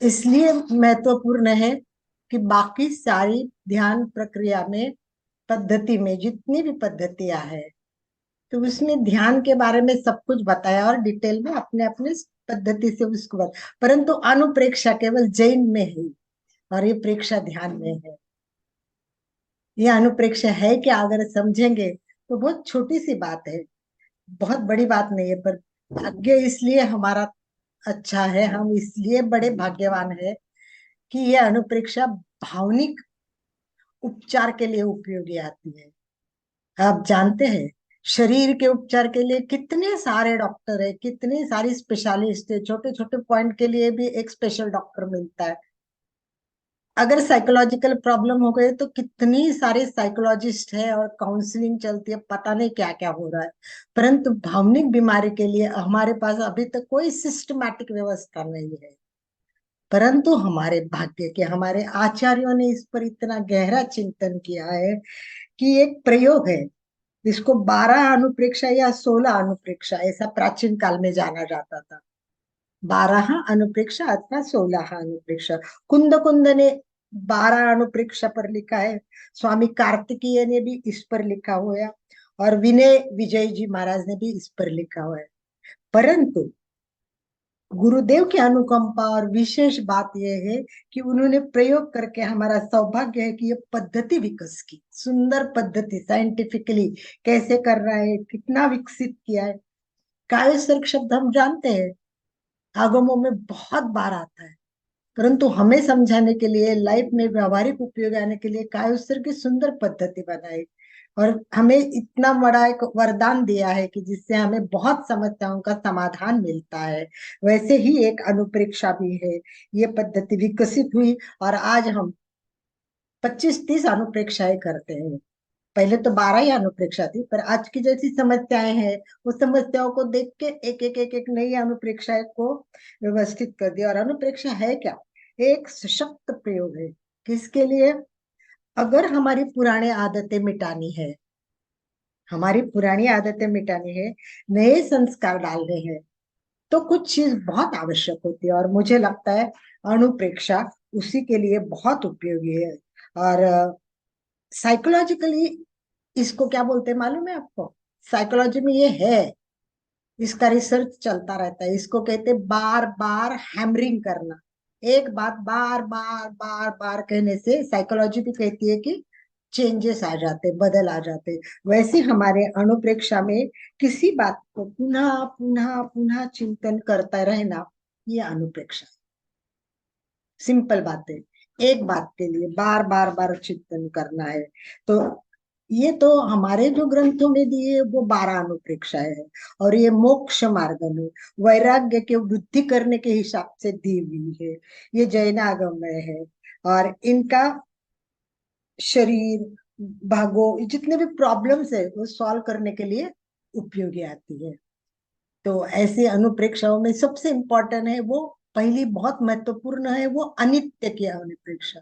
इसलिए महत्वपूर्ण है कि बाकी सारी ध्यान प्रक्रिया में, पद्धति में जितनी भी पद्धतियां हैं, तो उसमें ध्यान के बारे में सब कुछ बताया और डिटेल में अपने अपने पद्धति से उसको परंतु अनुप्रेक्षा केवल जैन में है और ये प्रेक्षा ध्यान में है। ये अनुप्रेक्षा है क्या, अगर समझेंगे तो बहुत छोटी सी बात है, बहुत बड़ी बात नहीं है, पर भाग्य इसलिए हमारा अच्छा है, हम इसलिए बड़े भाग्यवान है कि ये अनुप्रेक्षा भावनिक उपचार के लिए उपयोगी आती है। आप जानते हैं, शरीर के उपचार के लिए कितने सारे डॉक्टर है, कितने सारी स्पेशलिस्ट है, छोटे छोटे पॉइंट के लिए भी एक स्पेशल डॉक्टर मिलता है। अगर साइकोलॉजिकल प्रॉब्लम हो गए तो कितनी सारे साइकोलॉजिस्ट है और काउंसलिंग चलती है, पता नहीं क्या क्या हो रहा है। परंतु भावनिक बीमारी के लिए हमारे पास अभी तक कोई सिस्टमैटिक व्यवस्था नहीं है। परंतु हमारे भाग्य के हमारे आचार्यों ने इस पर इतना गहरा चिंतन किया है कि एक प्रयोग है, इसको 12 अनुप्रेक्षा या 16 अनुप्रेक्षा ऐसा प्राचीन काल में जाना जाता था। 12 अनुप्रेक्षा अथवा 16 अनुप्रेक्षा। कुंद कुंद ने 12 अनुप्रेक्षा पर लिखा है, स्वामी कार्तिकेय ने भी इस पर लिखा हुआ है, और विनय विजय जी महाराज ने भी इस पर लिखा हुआ है। परंतु गुरुदेव की अनुकंपा और विशेष बात यह है कि उन्होंने प्रयोग करके, हमारा सौभाग्य है कि ये पद्धति विकसित की, सुंदर पद्धति, साइंटिफिकली कैसे कर रहा है, कितना विकसित किया है। कायसर्ग शब्द हम जानते हैं, आगमों में बहुत बार आता है, परंतु हमें समझाने के लिए, लाइफ में व्यवहारिक उपयोग आने के लिए कायसर्ग की सुंदर पद्धति बनाई और हमें इतना बड़ा एक वरदान दिया है कि जिससे हमें बहुत समस्याओं का समाधान मिलता है। वैसे ही एक अनुप्रेक्षा भी है, ये पद्धति विकसित हुई और आज हम 25-30 अनुप्रेक्षाएं करते हैं। पहले तो 12 ही अनुप्रेक्षा थी, पर आज की जैसी समस्याएं हैं, उस समस्याओं को देख के एक नई अनुप्रेक्षा को व्यवस्थित कर दिया। और अनुप्रेक्षा है क्या, एक सशक्त प्रयोग है। किसके लिए, अगर हमारी पुरानी आदतें मिटानी है, हमारी पुरानी आदतें मिटानी है, नए संस्कार डालने हैं, तो कुछ चीज बहुत आवश्यक होती है, और मुझे लगता है अनुप्रेक्षा उसी के लिए बहुत उपयोगी है। और साइकोलॉजिकली इसको क्या बोलते हैं मालूम है आपको, साइकोलॉजी में ये है, इसका रिसर्च चलता रहता है, इसको कहते हैं बार बार हैमरिंग करना। एक बात बार बार बार बार कहने से साइकोलॉजी भी कहती है कि चेंजेस आ जाते, बदल आ जाते। वैसे हमारे अनुप्रेक्षा में किसी बात को पुनः पुनः पुनः चिंतन करता रहना, ये अनुप्रेक्षा। सिंपल बात है, एक बात के लिए बार बार बार चिंतन करना है। तो ये तो हमारे जो ग्रंथों में दिए वो 12 अनुप्रेक्षाएं है, और ये मोक्ष मार्ग में वैराग्य के वृद्धि करने के हिसाब से दी हुई है। ये जैनागम में है, और इनका शरीर भागो जितने भी प्रॉब्लम्स है वो सॉल्व करने के लिए उपयोगी आती है। तो ऐसे अनुप्रेक्षाओं में सबसे इम्पोर्टेंट है वो, पहली बहुत महत्वपूर्ण है वो अनित्य की अनुप्रेक्षा।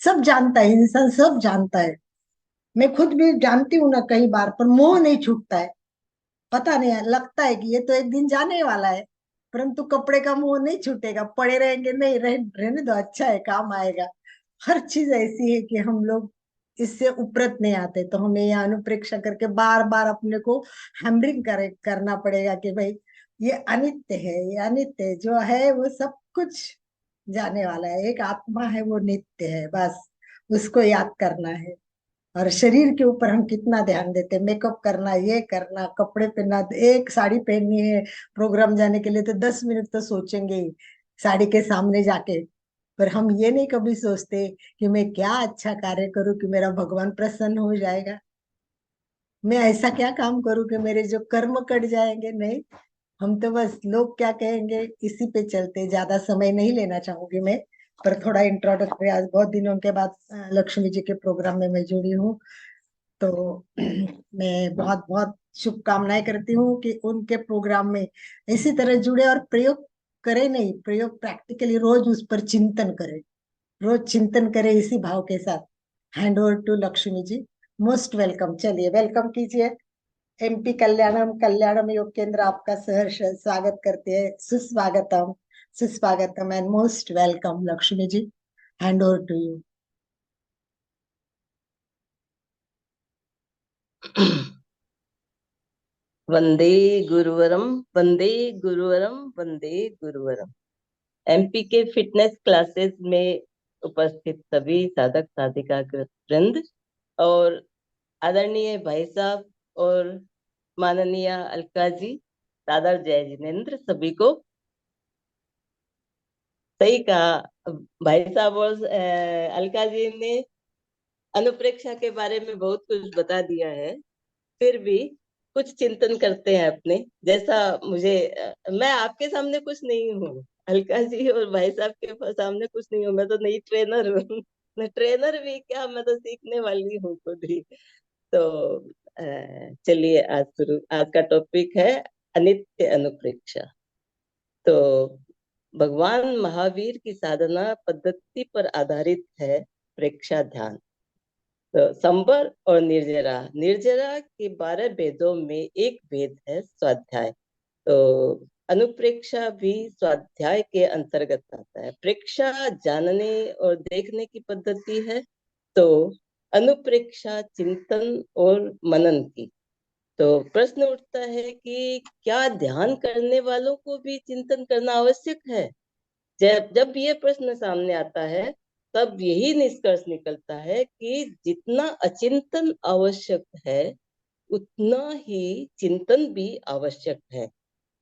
सब जानता है, इंसान सब जानता है, मैं खुद भी जानती हूँ ना कई बार, पर मोह नहीं छूटता है। पता नहीं है, लगता है कि ये तो एक दिन जाने वाला है, परंतु कपड़े का मोह नहीं छूटेगा, पड़े रहेंगे, नहीं रहने दो, अच्छा है, काम आएगा। हर चीज ऐसी है कि हम लोग इससे उपरत नहीं आते, तो हमें यह अनुप्रेक्षा करके बार बार अपने को हैमरिंग करना पड़ेगा कि भाई ये अनित्य है, ये अनित्य है, जो है वो सब कुछ जाने वाला है, एक आत्मा है वो नित्य है, बस उसको याद करना है। और शरीर के ऊपर हम कितना ध्यान देते हैं, मेकअप करना, ये करना, कपड़े पहनना, एक साड़ी पहननी है प्रोग्राम जाने के लिए तो 10 मिनट तो सोचेंगे ही साड़ी के सामने जाके। पर हम ये नहीं कभी सोचते कि मैं क्या अच्छा कार्य करूं कि मेरा भगवान प्रसन्न हो जाएगा, मैं ऐसा क्या काम करूं कि मेरे जो कर्म कट जाएंगे। नहीं, हम तो बस लोग क्या कहेंगे इसी पे चलते। ज्यादा समय नहीं लेना चाहूंगी मैं, पर थोड़ा इंट्रोडक्टरी, आज बहुत दिनों के बाद लक्ष्मी जी के प्रोग्राम में मैं जुड़ी हूँ, तो मैं बहुत बहुत शुभकामनाएं करती हूँ कि उनके प्रोग्राम में इसी तरह जुड़े और प्रयोग करें, नहीं प्रयोग प्रैक्टिकली रोज उस पर चिंतन करें, रोज चिंतन करें इसी भाव के साथ। Hand over to Lakshmi ji, most welcome. चलिए वेलकम कीजिए। एमपी कल्याणम कल्याणम योग केंद्र आपका सहर्ष स्वागत करते हैं, सुस्वागतम, Suspagatam and most welcome, Lakshmi ji. Hand over to you. वंदे गुरुवरम, वंदे गुरुवरम, वंदे गुरुवरम। एमपी के फिटनेस क्लासेस में उपस्थित सभी साधक साधिका वृंद और आदरणीय भाई साहब और माननीय अलका जी, सादर जय जिनेन्द्र सभी को। सही कहा भाई साहब और अलका जी ने अनुप्रेक्षा के बारे में बहुत कुछ बता दिया है। फिर भी कुछ चिंतन करते हैं अपने। जैसा मुझे मैं आपके सामने कुछ नहीं हूँ, अलका जी और भाई साहब के सामने कुछ नहीं हूँ। मैं तो नई ट्रेनर हूँ। मैं ट्रेनर भी क्या, मैं तो सीखने वाली हूँ खुद ही। तो चलिए आज का टॉपिक है अनित्य अनुप्रेक्षा। तो भगवान महावीर की साधना पद्धति पर आधारित है प्रेक्षा ध्यान। तो संबर और निर्जरा, निर्जरा के 12 भेदों में एक भेद है स्वाध्याय। तो अनुप्रेक्षा भी स्वाध्याय के अंतर्गत आता है। प्रेक्षा जानने और देखने की पद्धति है, तो अनुप्रेक्षा चिंतन और मनन की। तो प्रश्न उठता है कि क्या ध्यान करने वालों को भी चिंतन करना आवश्यक है? जब ये प्रश्न सामने आता है तब यही निष्कर्ष निकलता है कि जितना अचिंतन आवश्यक है उतना ही चिंतन भी आवश्यक है।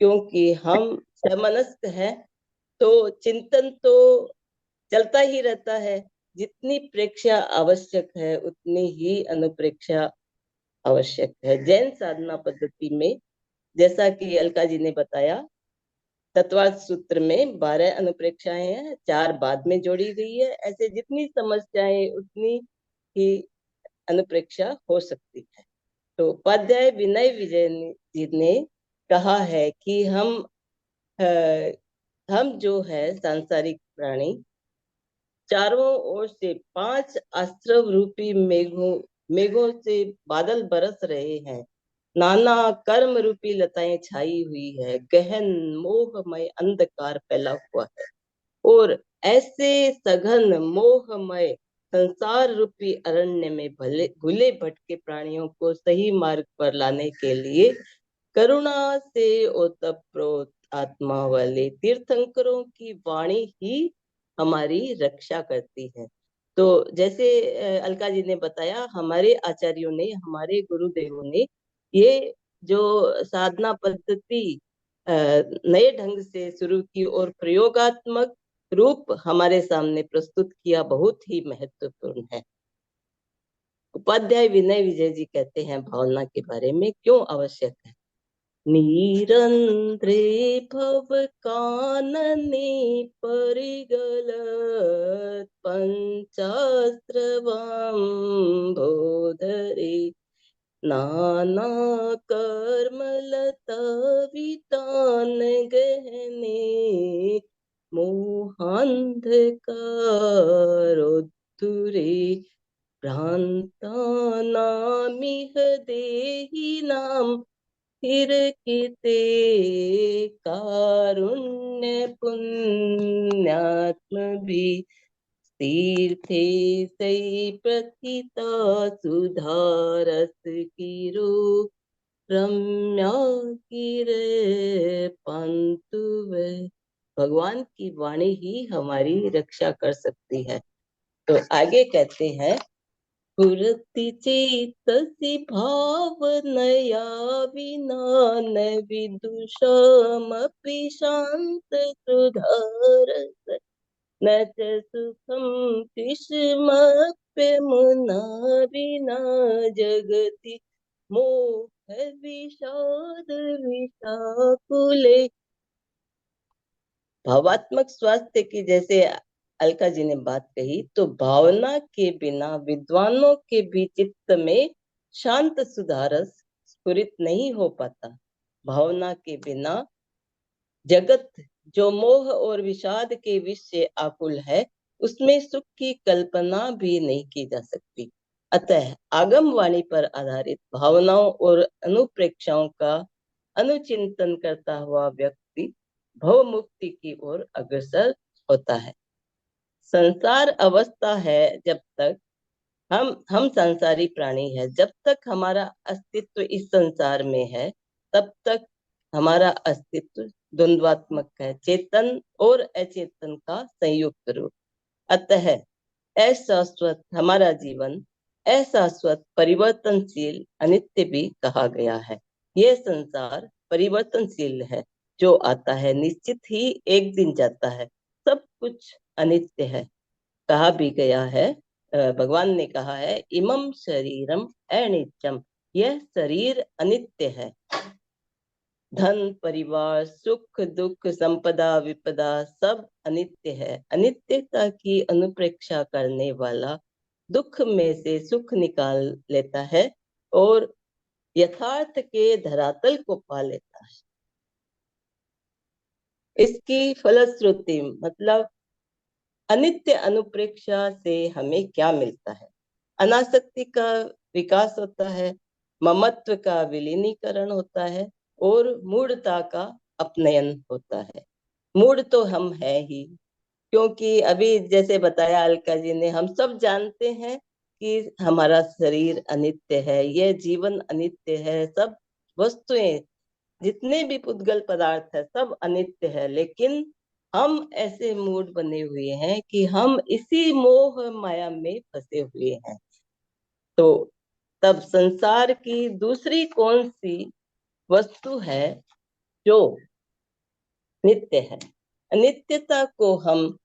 क्योंकि हम समनस्क हैं तो चिंतन तो चलता ही रहता है। जितनी प्रेक्षा आवश्यक है उतनी ही अनुप्रेक्षा आवश्यक है। जैन साधना पद्धति में, जैसा कि अलका जी ने बताया, तत्वार्थ सूत्र में 12 अनुप्रेक्षाएं हैं, 4 बाद में जोड़ी गई है। ऐसे जितनी समस्याएं उतनी ही अनुप्रेक्षा हो सकती है। तो उपाध्याय विनय विजय जी ने कहा है कि हम जो है सांसारिक प्राणी, चारों ओर से 5 आश्रव रूपी मेघों से बादल बरस रहे हैं। नाना कर्म रूपी लताएं छाई हुई है। गहन मोहमय अंधकार फैला हुआ है। और ऐसे सघन मोहमय संसार रूपी अरण्य में भूले भटके प्राणियों को सही मार्ग पर लाने के लिए करुणा से ओतप्रोत आत्मा वाले तीर्थंकरों की वाणी ही हमारी रक्षा करती है। तो जैसे अलका जी ने बताया, हमारे आचार्यों ने, हमारे गुरुदेवों ने ये जो साधना पद्धति नए ढंग से शुरू की और प्रयोगात्मक रूप हमारे सामने प्रस्तुत किया, बहुत ही महत्वपूर्ण है। उपाध्याय विनय विजय जी कहते हैं भावना के बारे में क्यों आवश्यक है। निरंद्रे भव कानने परिगलत पंचास्त्रवाम्भोधरे नाना कर्मलता वितान गहने मोहांधकारोद्धुरे भ्रांतानामिह देहिनां हिरकिते कारुण्य पुण्यात्मभिः तीर्थे सई प्रथिता सुधारस कीरो रम्या कीरे पंतु वे। भगवान की वाणी ही हमारी रक्षा कर सकती है। तो आगे कहते हैं, स्फुरति चेतसि भावनया विना न विदुषमपि शांत सुधारस न च सुखं कृष्णमप्यमुना विना जगति मोह विषाद विषाकुले। भावात्मक स्वास्थ्य की जैसे अलका जी ने बात कही, तो भावना के बिना विद्वानों के भी चित्त में शांत सुधारस स्फुरित नहीं हो पाता। भावना के बिना जगत जो मोह और विषाद के विष से आकुल है, उसमें सुख की कल्पना भी नहीं की जा सकती। अतः आगम वाणी पर आधारित भावनाओं और अनुप्रेक्षाओं का अनुचिंतन करता हुआ व्यक्ति भव मुक्ति की ओर अग्रसर होता है। संसार अवस्था है जब तक हम संसारी प्राणी है, जब तक हमारा अस्तित्व इस संसार में है तब तक हमारा अस्तित्व द्वंद्वात्मक है, चेतन और अचेतन का संयुक्त रूप। अतः अशाश्वत हमारा जीवन अशाश्वत, परिवर्तनशील, अनित्य भी कहा गया है। यह संसार परिवर्तनशील है, जो आता है निश्चित ही एक दिन जाता है। सब कुछ अनित्य है। कहा भी गया है, भगवान ने कहा है, इमं शरीरम अनित्यम, यह शरीर अनित्य है। धन, परिवार, सुख दुख, संपदा विपदा सब अनित्य है। अनित्यता की अनुप्रेक्षा करने वाला दुख में से सुख निकाल लेता है और यथार्थ के धरातल को पा लेता है। इसकी फलश्रुति मतलब अनित्य अनुप्रेक्षा से हमें क्या मिलता है? अनासक्ति का विकास होता है, ममत्व का विलीनीकरण होता है और मूढ़ता का अपनयन होता है। मूढ़ तो हम है ही, क्योंकि अभी जैसे बताया अलका जी ने, हम सब जानते हैं कि हमारा शरीर अनित्य है, यह जीवन अनित्य है, सब वस्तुएं, जितने भी पुद्गल पदार्थ है सब अनित्य है। लेकिन हम ऐसे मूड बने हुए हैं कि हम इसी मोह माया में फंसे हुए हैं। तो तब संसार की दूसरी कौन सी वस्तु है जो नित्य है? अनित्यता को हम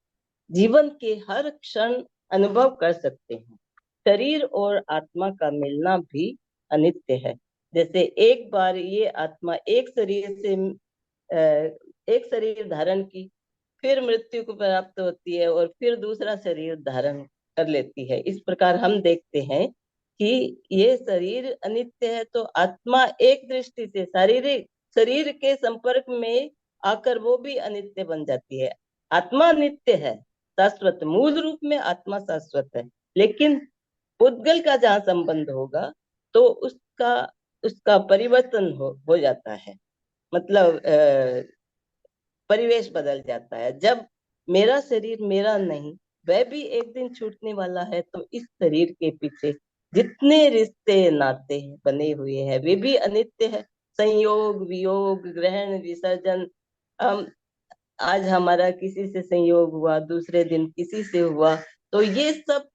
जीवन के हर क्षण अनुभव कर सकते हैं। शरीर और आत्मा का मिलना भी अनित्य है। जैसे एक बार ये आत्मा एक शरीर से एक शरीर धारण की, फिर मृत्यु को प्राप्त होती है और फिर दूसरा शरीर धारण कर लेती है। इस प्रकार हम देखते हैं कि ये शरीर अनित्य है, तो आत्मा एक दृष्टि से शारीरिक शरीर के संपर्क में आकर वो भी अनित्य बन जाती है। आत्मा नित्य है, शाश्वत, मूल रूप में आत्मा शाश्वत है, लेकिन पुद्गल का जहाँ संबंध होगा तो उसका उसका परिवर्तन हो जाता है। मतलब परिवेश बदल जाता है। जब मेरा शरीर मेरा नहीं, वह भी एक दिन छूटने वाला है, तो इस शरीर के पीछे जितने रिश्ते नाते बने हुए हैं वे भी अनित्य है। संयोग, वियोग, ग्रहण, विसर्जन, आज हमारा किसी से संयोग हुआ, दूसरे दिन किसी से हुआ, तो ये सब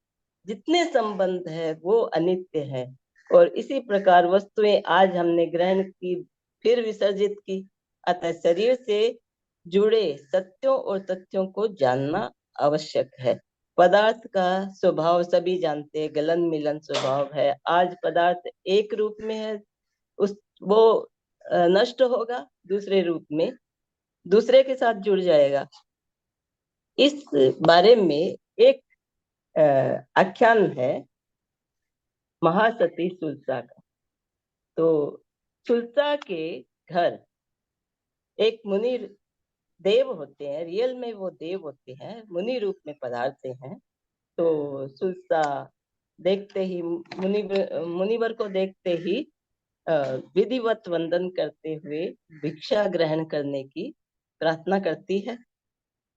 जितने संबंध है वो अनित्य है। और इसी प्रकार वस्तुएं आज हमने ग्रहण की, फिर विसर्जित की। अतः शरीर से जुड़े सत्यों और तथ्यों को जानना आवश्यक है। पदार्थ का स्वभाव सभी जानते हैं, गलन मिलन स्वभाव है। आज पदार्थ एक रूप में है, उस वो नष्ट होगा, दूसरे रूप में दूसरे के साथ जुड़ जाएगा। इस बारे में एक आख्यान है महासती सुलसा का। तो सुलसा के घर एक मुनि देव होते हैं, रियल में वो देव होते हैं, मुनि रूप में पधारते हैं। तो सुलसा देखते ही मुनिवर को देखते ही विधिवत वंदन करते हुए भिक्षा ग्रहण करने की प्रार्थना करती है।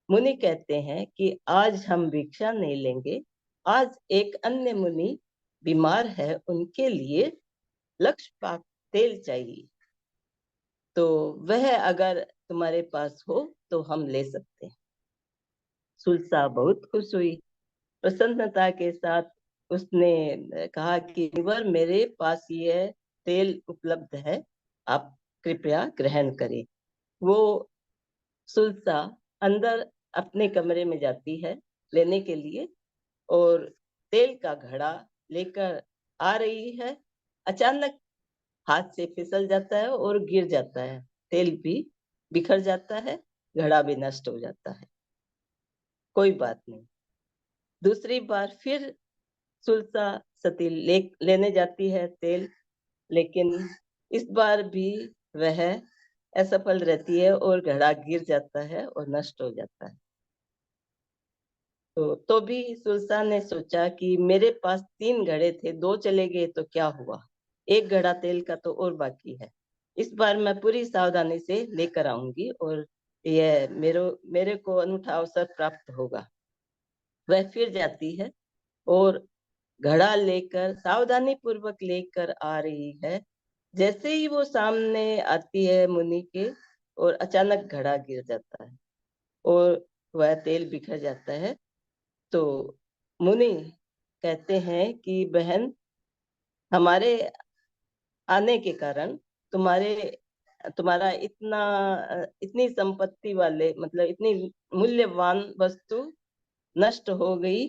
मुनि कहते हैं कि आज हम भिक्षा नहीं लेंगे, आज एक अन्य मुनि बीमार है, उनके लिए लक्ष्य पाक तेल चाहिए, तो वह अगर तुम्हारे पास हो तो हम ले सकते हैं। सुलसा बहुत खुश हुई, प्रसन्नता के साथ उसने कहा कि मुनिवर, मेरे पास ये तेल उपलब्ध है, आप कृपया ग्रहण करें। वो सुलसा अंदर अपने कमरे में जाती है लेने के लिए और तेल का घड़ा लेकर आ रही है। अचानक हाथ से फिसल जाता है और गिर जाता है, तेल भी बिखर जाता है, घड़ा भी नष्ट हो जाता है। कोई बात नहीं, दूसरी बार फिर सुलसा सती लेने जाती है तेल, लेकिन इस बार भी वह असफल रहती है और घड़ा गिर जाता है और नष्ट हो जाता है। तो भी सुलसा ने सोचा कि मेरे पास 3 घड़े थे, 2 चले गए तो क्या हुआ, एक घड़ा तेल का तो और बाकी है। इस बार मैं पूरी सावधानी से लेकर आऊंगी और यह मेरे को अनूठा अवसर प्राप्त होगा। वह फिर जाती है और घड़ा लेकर सावधानी पूर्वक लेकर आ रही है। जैसे ही वो सामने आती है मुनि के, और अचानक घड़ा गिर जाता है और वह तेल बिखर जाता है। तो मुनि कहते हैं कि बहन, हमारे आने के कारण तुम्हारे तुम्हारा इतनी संपत्ति वाले, मतलब इतनी मूल्यवान वस्तु नष्ट हो गई।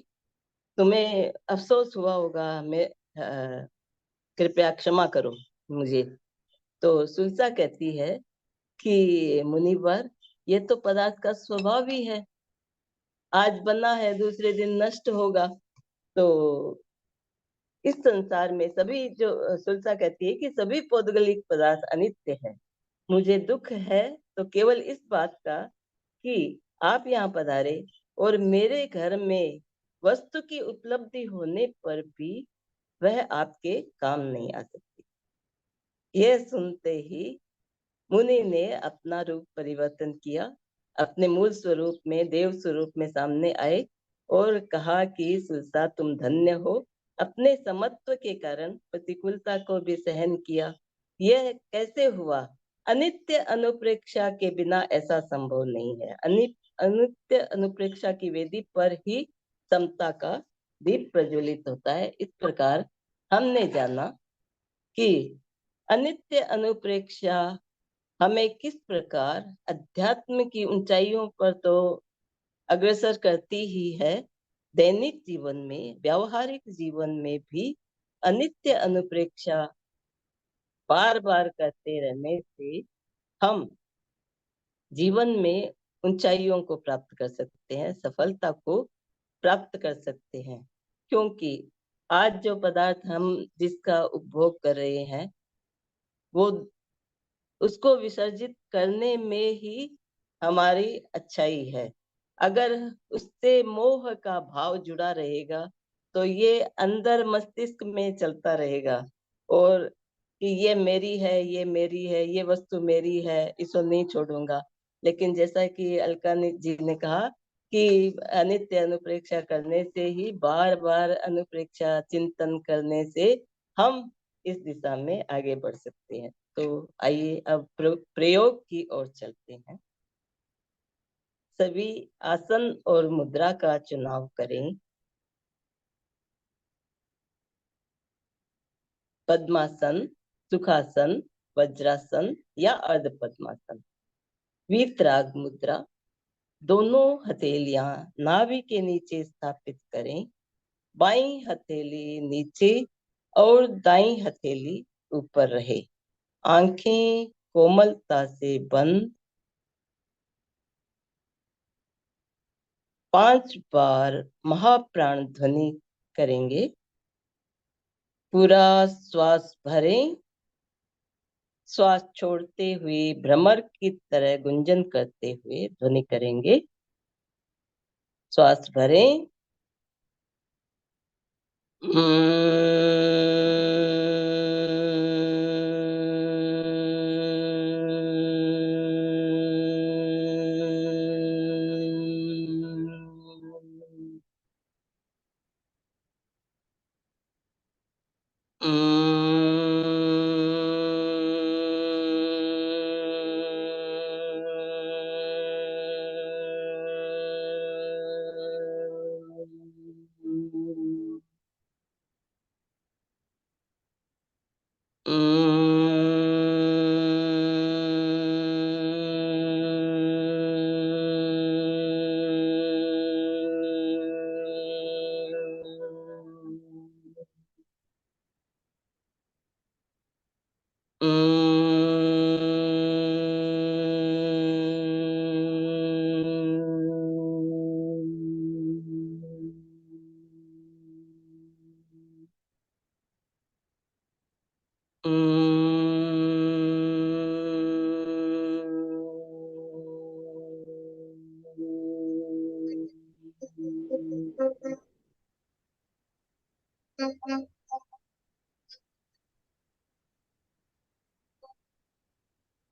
तुम्हें अफसोस हुआ होगा। मैं कृपया क्षमा करो मुझे। तो सुलसा कहती है कि मुनिवर, ये तो पदार्थ का स्वभाव ही है। आज बना है, दूसरे दिन नष्ट होगा। तो इस संसार में सभी, जो सुलसा कहती है कि सभी पौद्गलिक पदार्थ अनित्य है। मुझे दुख है तो केवल इस बात का कि आप यहाँ पधारे और मेरे घर में वस्तु की उपलब्धि होने पर भी वह आपके काम नहीं आ सकती। यह सुनते ही मुनि ने अपना रूप परिवर्तन किया, अपने मूल स्वरूप में, देव स्वरूप में सामने आए और कहा कि सुलसा, तुम धन्य हो, अपने समत्व के कारण प्रतिकूलता को भी सहन किया। यह कैसे हुआ? अनित्य अनुप्रेक्षा के बिना ऐसा संभव नहीं है। अनित्य अनुप्रेक्षा की वेदी पर ही समता का दीप प्रज्वलित होता है। इस प्रकार हमने जाना कि अनित्य अनुप्रेक्षा हमें किस प्रकार अध्यात्म की ऊंचाइयों पर तो अग्रसर करती ही है, दैनिक जीवन में, व्यावहारिक जीवन में भी अनित्य अनुप्रेक्षा बार बार करते रहने से हम जीवन में ऊंचाइयों को प्राप्त कर सकते हैं, सफलता को प्राप्त कर सकते हैं। क्योंकि आज जो पदार्थ हम जिसका उपभोग कर रहे हैं, वो उसको विसर्जित करने में ही हमारी अच्छाई है। अगर उससे मोह का भाव जुड़ा रहेगा तो ये अंदर मस्तिष्क में चलता रहेगा, और कि ये मेरी है, ये मेरी है, ये वस्तु मेरी है, इसको नहीं छोड़ूंगा। लेकिन जैसा कि अलका जी ने कहा कि अनित्य अनुप्रेक्षा करने से ही, बार बार अनुप्रेक्षा चिंतन करने से हम इस दिशा में आगे बढ़ सकते हैं। तो आइए अब प्रयोग की ओर चलते हैं। सभी आसन और मुद्रा का चुनाव करें। पद्मासन, सुखासन, वज्रासन या अर्ध पद्मासन। वीतराग मुद्रा। दोनों हथेलियां नाभि के नीचे स्थापित करें। बाईं हथेली नीचे और दाईं हथेली ऊपर रहे। आंखें कोमलता से बंद। 5 बार महाप्राण ध्वनि करेंगे। पूरा श्वास भरें। श्वास छोड़ते हुए भ्रमर की तरह गुंजन करते हुए ध्वनि करेंगे। श्वास भरें।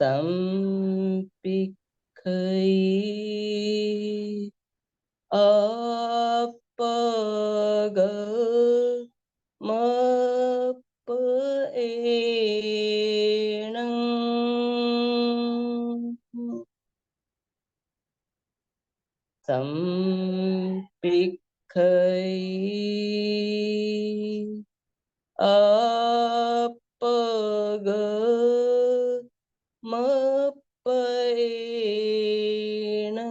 संपिख आप ग म प ए ण सम आप ग म प ए ण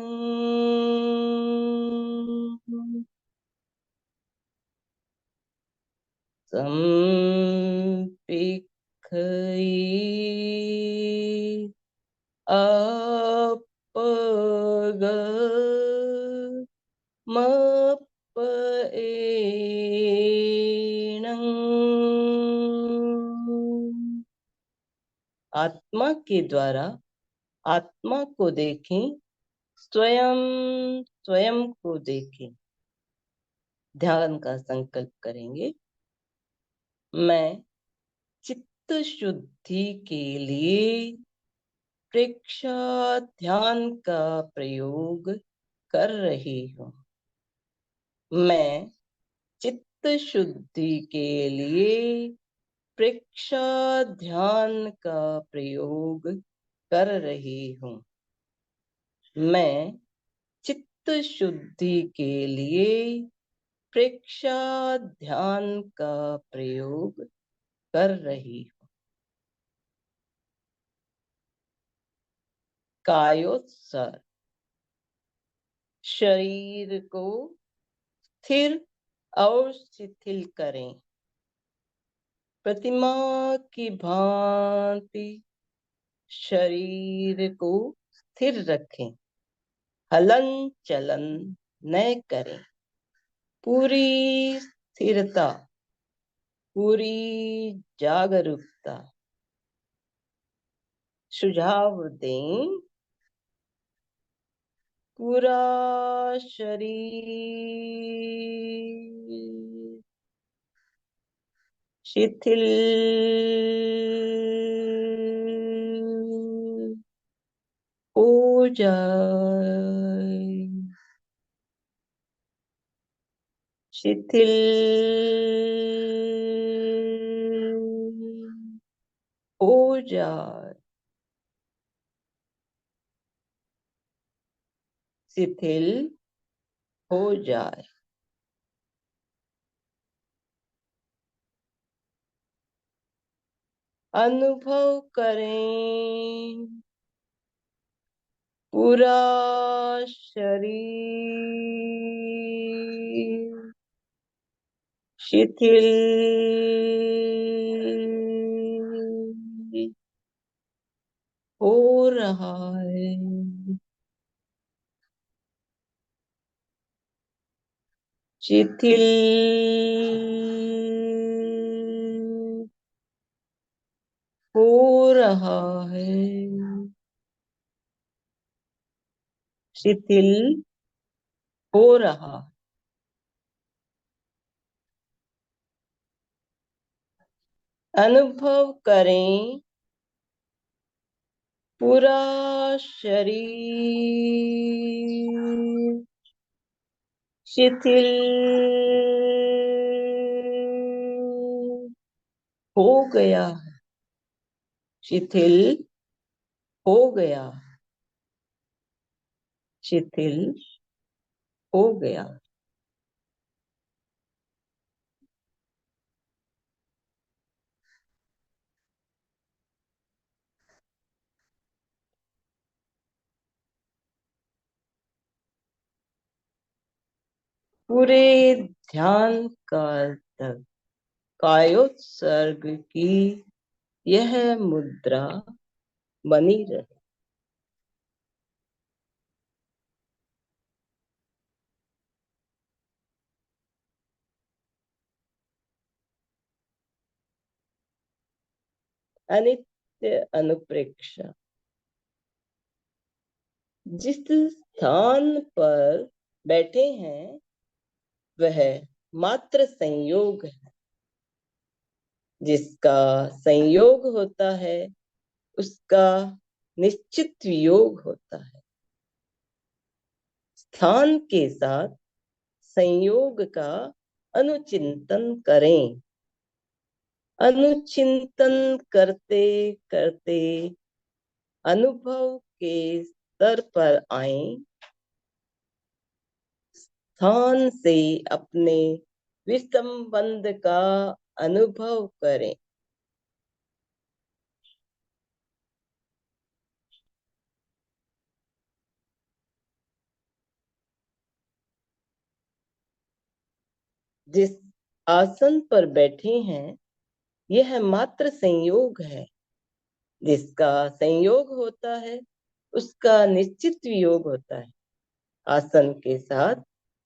आप ग म प ए ण आत्मा के द्वारा आत्मा को देखें, स्वयं स्वयं को देखें। ध्यान का संकल्प करेंगे। मैं चित्त शुद्धि के लिए प्रेक्षा ध्यान का प्रयोग कर रही हूँ। मैं चित्त शुद्धि के लिए प्रेक्षा ध्यान का प्रयोग कर रही हूँ। मैं चित्त शुद्धि के लिए प्रेक्षा ध्यान का प्रयोग कर रही हूँ। कायोत्सर्ग, शरीर को स्थिर और शिथिल करें। प्रतिमा की भांति शरीर को स्थिर रखें, हलन चलन न करें। पूरी स्थिरता, पूरी जागरूकता। सुझाव दें, पूरा शरीर शिथिल हो जाए, शिथिल हो जाए, शिथिल हो जाए। अनुभव करें, पूरा शरीर शिथिल हो रहा है, शिथिल हो रहा है, शिथिल हो रहा है। अनुभव करें, पूरा शरीर शिथिल हो गया है, शिथिल हो गया, शिथिल हो गया। पूरे ध्यान काल तक कायोत्सर्ग की यह मुद्रा बनी रहे। अनित्य अनुप्रेक्षा, जिस स्थान पर बैठे हैं वह मात्र संयोग है। जिसका संयोग होता है उसका निश्चित वियोग होता है। स्थान के साथ संयोग का अनुचिंतन करें। अनुचिंतन करते करते अनुभव के स्तर पर आए, स्थान से अपने विसंबंध का अनुभव करें। जिस आसन पर बैठे हैं यह मात्र संयोग है। जिसका संयोग होता है उसका निश्चित वियोग होता है। आसन के साथ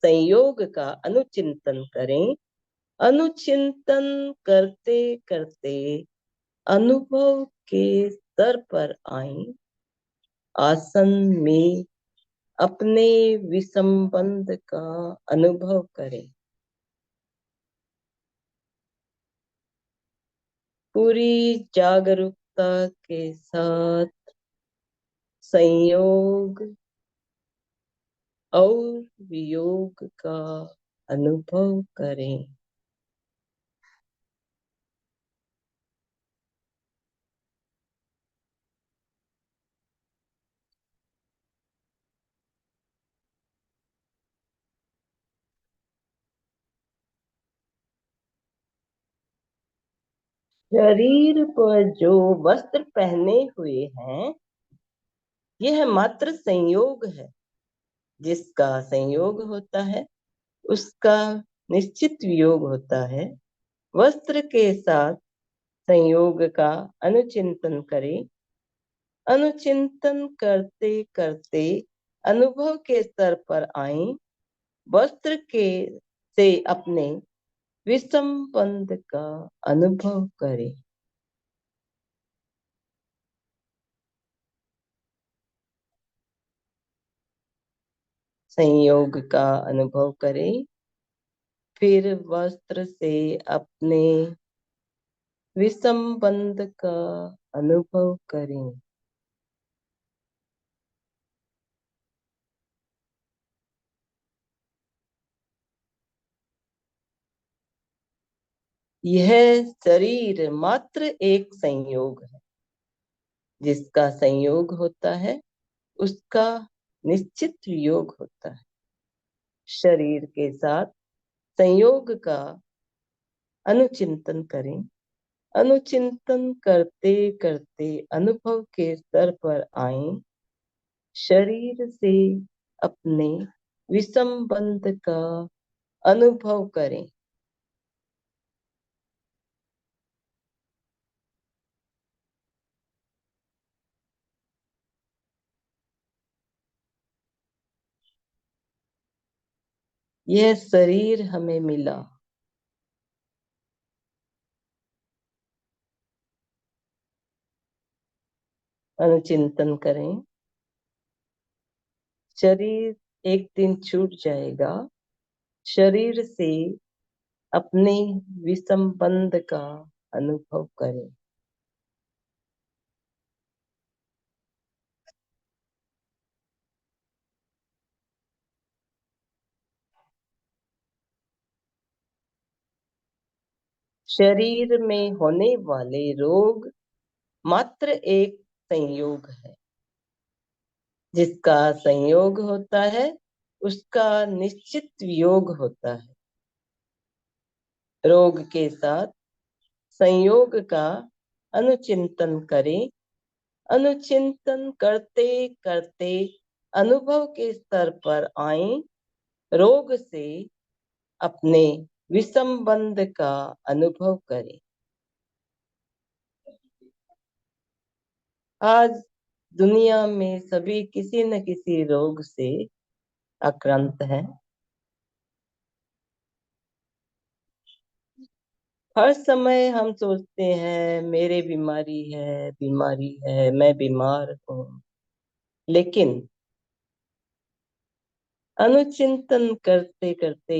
संयोग का अनुचिंतन करें। अनुचिंतन करते करते अनुभव के स्तर पर आए, आसन में अपने विसंबंध का अनुभव करें। पूरी जागरूकता के साथ संयोग और वियोग का अनुभव करें। शरीर पर जो वस्त्र पहने हुए हैं यह मात्र संयोग है। जिसका संयोग होता है उसका निश्चित वियोग होता है। वस्त्र के साथ संयोग का अनुचिंतन करें। अनुचिंतन करते करते अनुभव के स्तर पर आए, वस्त्र के से अपने विसंबंध का अनुभव करें। संयोग का अनुभव करें, फिर वस्त्र से अपने विसंबंध का अनुभव करें। यह शरीर मात्र एक संयोग है। जिसका संयोग होता है उसका निश्चित वियोग होता है। शरीर के साथ संयोग का अनुचिंतन करें। अनुचिंतन करते करते अनुभव के स्तर पर आए, शरीर से अपने विसंबंध का अनुभव करें। यह शरीर हमें मिला। अनुचिंतन करें। शरीर एक दिन छूट जाएगा। शरीर से अपने विसंबंध का अनुभव करें। शरीर में होने वाले रोग मात्र एक संयोग है। जिसका संयोग होता है उसका निश्चित वियोग होता है। रोग के साथ संयोग का अनुचिंतन करें। अनुचिंतन करते करते अनुभव के स्तर पर आए, रोग से अपने विसंबंध का अनुभव करें। आज दुनिया में सभी किसी न किसी रोग से आक्रांत हैं। हर समय हम सोचते हैं मेरे बीमारी है, मैं बीमार हूँ। लेकिन अनुचिंतन करते करते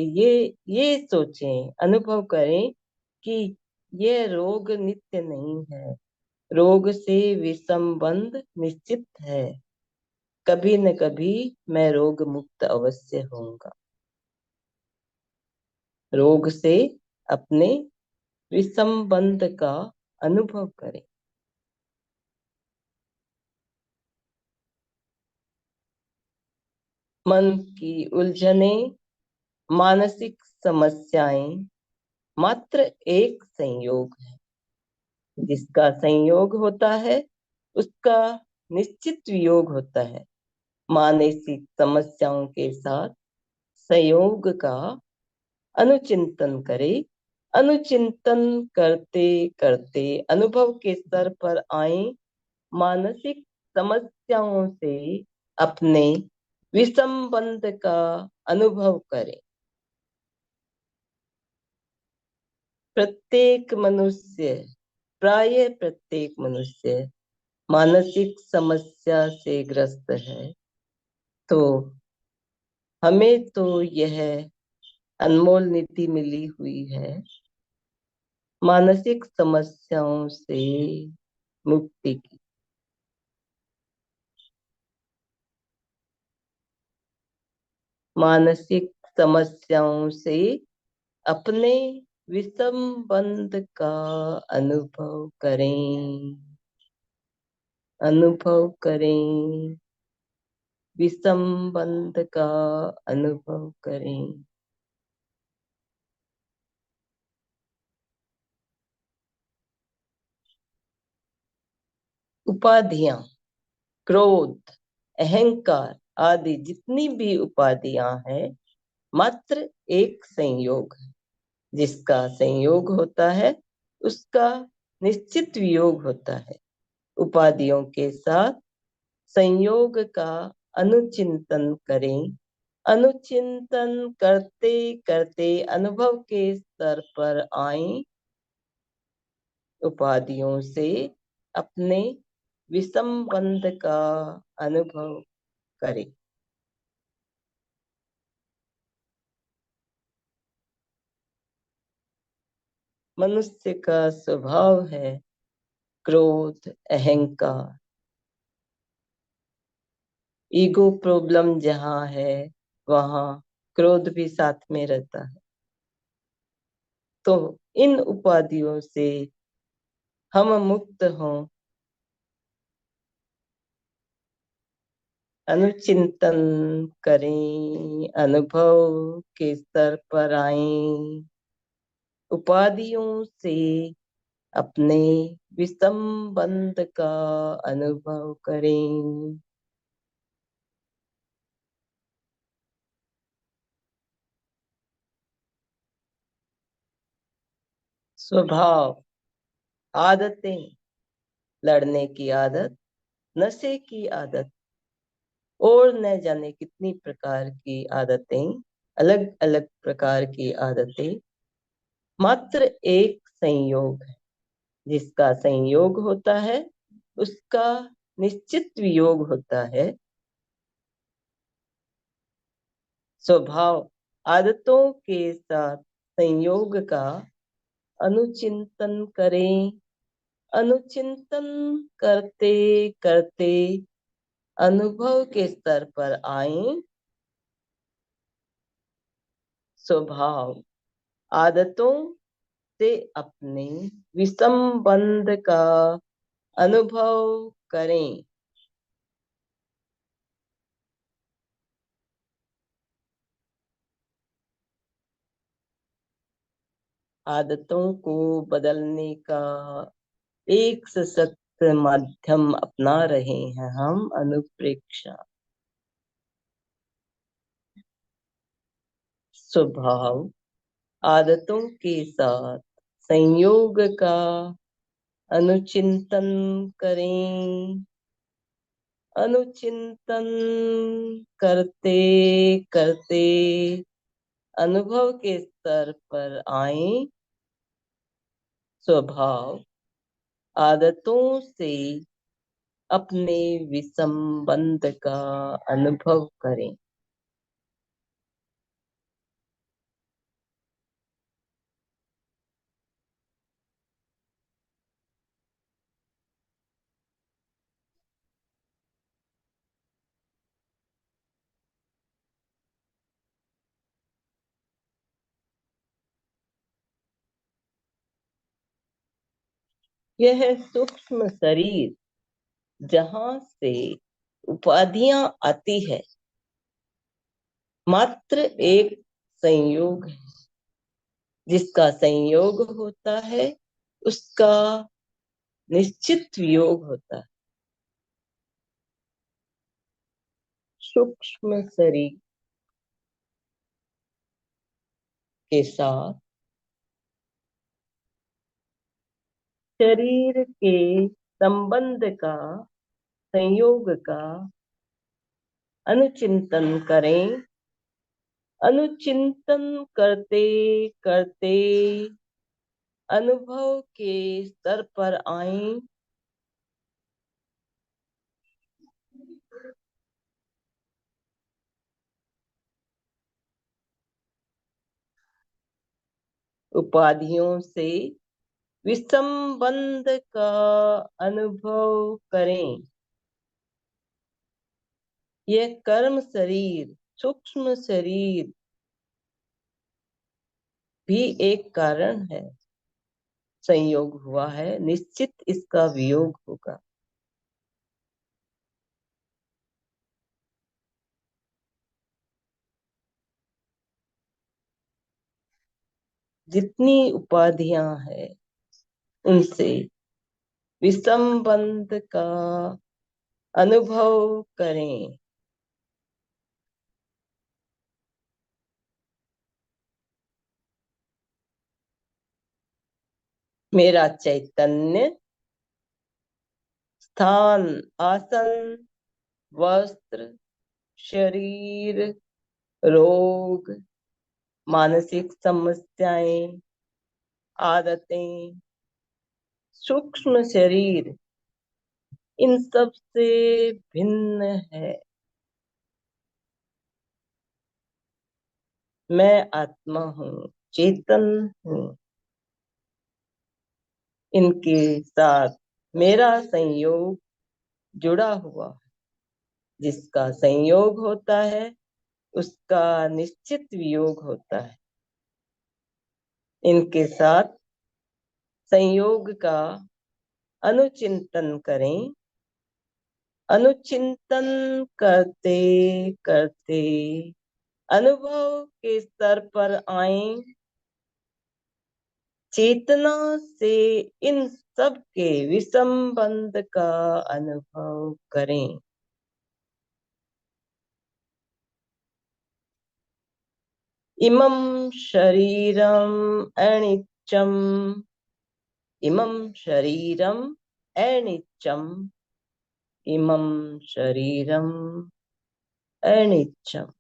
ये सोचें, अनुभव करें कि यह रोग नित्य नहीं है। रोग से विसंबंध निश्चित है। कभी न कभी मैं रोग मुक्त अवश्य होऊंगा। रोग से अपने विसंबंध का अनुभव करें। मन की उलझने, मानसिक समस्याएं मात्र एक संयोग है। जिसका संयोग होता है उसका निश्चित वियोग होता है। मानसिक समस्याओं के साथ संयोग का अनुचिंतन करें। अनुचिंतन करते करते अनुभव के स्तर पर आए मानसिक समस्याओं से अपने विसंबंध का अनुभव करें। प्रत्येक मनुष्य, प्राय प्रत्येक मनुष्य मानसिक समस्या से ग्रस्त है। तो हमें तो यह अनमोल निधि मिली हुई है मानसिक समस्याओं से मुक्ति की। मानसिक समस्याओं से अपने विसंबंध का अनुभव करें। अनुभव करें, विसंबंध का अनुभव करें। उपाधियां, क्रोध, अहंकार आदि जितनी भी उपाधियां हैं मात्र एक संयोग है। जिसका संयोग होता है उसका निश्चित वियोग होता है। उपाधियों के साथ संयोग का अनुचिंतन करें। अनुचिंतन करते करते अनुभव के स्तर पर आए उपाधियों से अपने विसंबंध का अनुभव करें। मनुष्य का स्वभाव है क्रोध, अहंकार। ईगो प्रॉब्लम जहाँ है वहाँ क्रोध भी साथ में रहता है। तो इन उपाधियों से हम मुक्त हों, अनुचिंतन करें, अनुभव के स्तर पर आए, उपाधियों से अपने विसंबंध का अनुभव करें। स्वभाव, आदतें, लड़ने की आदत, नशे की आदत और न जाने कितनी प्रकार की आदतें, अलग अलग प्रकार की आदतें मात्र एक संयोग है। जिसका संयोग होता है उसका निश्चित वियोग होता है। स्वभाव, आदतों के साथ संयोग का अनुचिंतन करें। अनुचिंतन करते करते अनुभव के स्तर पर आए स्वभाव, आदतों से अपने विसंबंध का अनुभव करें। आदतों को बदलने का एक सशक्त माध्यम अपना रहे हैं हम, अनुप्रेक्षा। स्वभाव, आदतों के साथ संयोग का अनुचिंतन करें। अनुचिंतन करते करते अनुभव के स्तर पर आए स्वभाव, आदतों से अपने विसंबंध का अनुभव करें। यह सूक्ष्म शरीर जहां से उपाधियां आती है मात्र एक संयोग है। जिसका संयोग होता है उसका निश्चित वियोग होता है। सूक्ष्म शरीर के साथ शरीर के संबंध का, संयोग का अनुचिंतन करें। अनुचिंतन करते करते अनुभव के स्तर पर आए। उपाधियों से विसंबंध का अनुभव करें। यह कर्म शरीर, सूक्ष्म शरीर भी एक कारण है। संयोग हुआ है, निश्चित इसका वियोग होगा। जितनी उपाधियां हैं उनसे विसंबंध का अनुभव करें। मेरा चैतन्य स्थान, आसन, वस्त्र, शरीर, रोग, मानसिक समस्याएं, आदतें, सूक्ष्म शरीर इन सब से भिन्न है। मैं आत्मा हूँ, चेतन हूँ। इनके साथ मेरा संयोग जुड़ा हुआ है। जिसका संयोग होता है उसका निश्चित वियोग होता है। इनके साथ संयोग का अनुचिंतन करें। अनुचिंतन करते करते अनुभव के स्तर पर आए। चेतना से इन सब के विसंबंध का अनुभव करें। इमं शरीरम अनित्यम, इमं शरीरम अनित्यम, इमं शरीरम अनित्यम।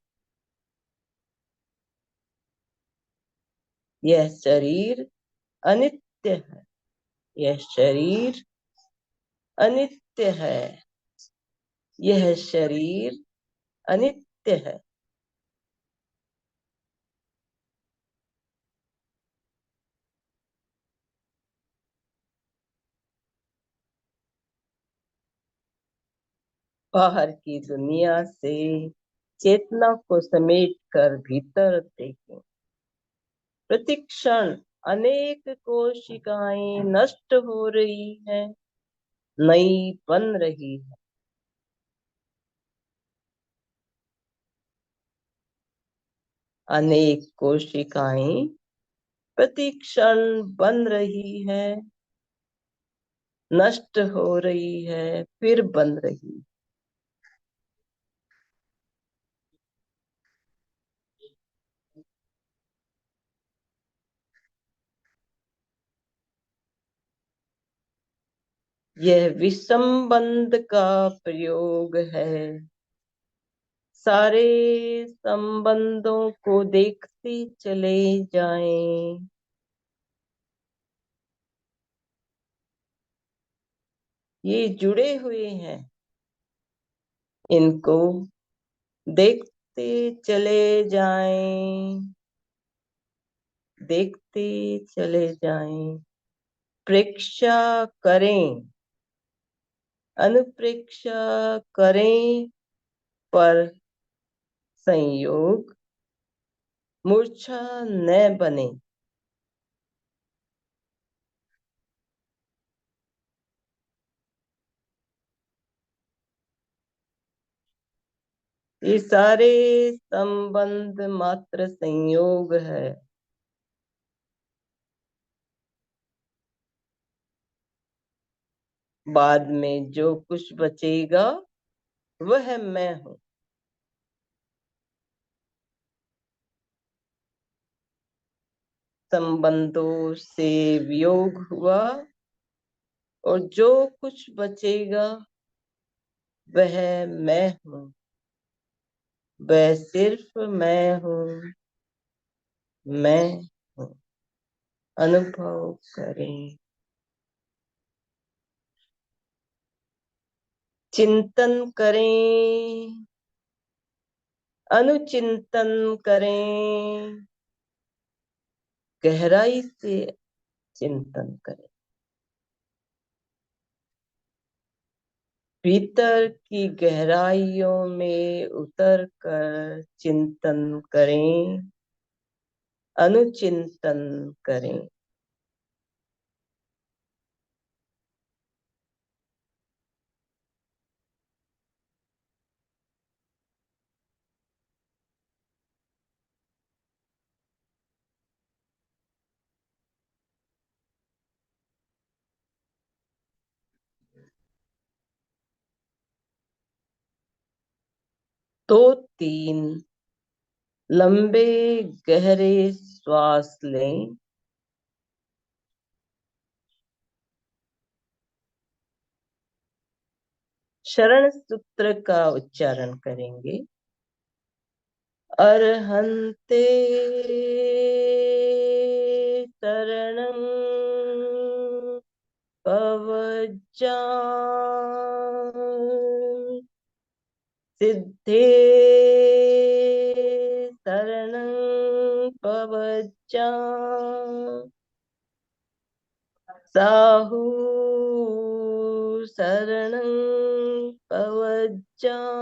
यह शरीर अनित्य है। यह शरीर अनित्य है। यह शरीर अनित्य है। बाहर की दुनिया से चेतना को समेट कर भीतर देखें। प्रतिक्षण अनेक कोशिकाएं नष्ट हो रही हैं, नई बन रही है। अनेक कोशिकाएं प्रतिक्षण बन रही है, नष्ट हो रही है, फिर बन रही है। यह विसंबंध का प्रयोग है। सारे संबंधों को देखते चले जाएं। ये जुड़े हुए हैं, इनको देखते चले जाएं। देखते चले जाएं। प्रेक्षा करें, अनुप्रेक्षा करें, पर संयोग मूर्छा न बने। ये सारे संबंध मात्र संयोग है। बाद में जो कुछ बचेगा वह मैं हूँ। संबंधों से वियोग हुआ और जो कुछ बचेगा वह मैं हूँ। वह सिर्फ मैं हूँ, मैं हूँ। अनुभव करें, चिंतन करें, अनुचिंतन करें, गहराई से चिंतन करें। भीतर की गहराइयों में उतर कर चिंतन करें, अनुचिंतन करें। तो 3 लंबे गहरे श्वास लें। शरण सूत्र का उच्चारण करेंगे। अर्हन्ते शरणं पवज्जामि, सिद्धे शरणं पवज्जामि, साहू शरणं पवज्जामि,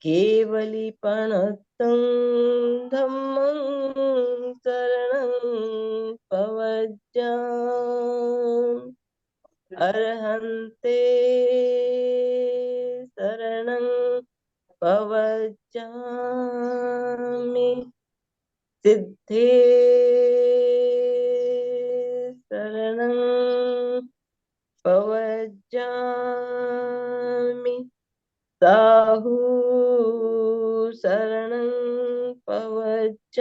केवलीपणतं धम्मं शरणं पवज्जामि, अर्हन्ते शरणं पवज्जामि, सिद्धे शरणं पवज्जामि, साहू शरणं पवज्जामि,